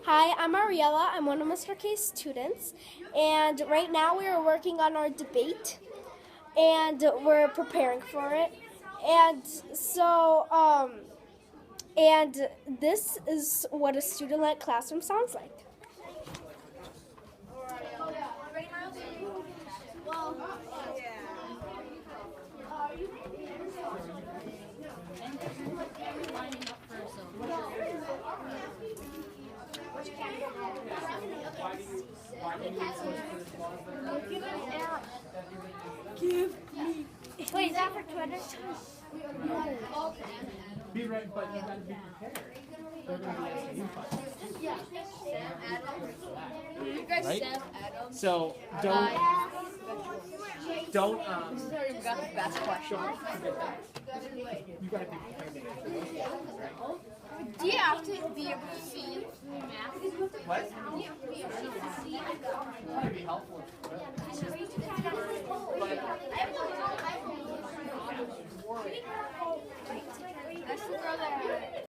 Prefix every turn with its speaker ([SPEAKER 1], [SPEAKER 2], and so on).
[SPEAKER 1] Hi, I'm Ariella. I'm one of Mr. K's students, and right now we are working on our debate, and we're preparing for it. And so, and this is what a student-led classroom sounds like. Wait, is that for Twitter?
[SPEAKER 2] Be right, but you gotta be prepared. They're gonna be asking you questions.
[SPEAKER 3] You guys
[SPEAKER 2] Right?
[SPEAKER 3] Sam Adams.
[SPEAKER 2] So don't
[SPEAKER 3] Sorry, we got the best question.
[SPEAKER 2] forget that. You gotta be prepared to answer those questions, right?
[SPEAKER 3] Do you have to be able to see math?
[SPEAKER 2] What?
[SPEAKER 3] Do you have to be able to see?
[SPEAKER 2] That'd be helpful.
[SPEAKER 3] That's the girl that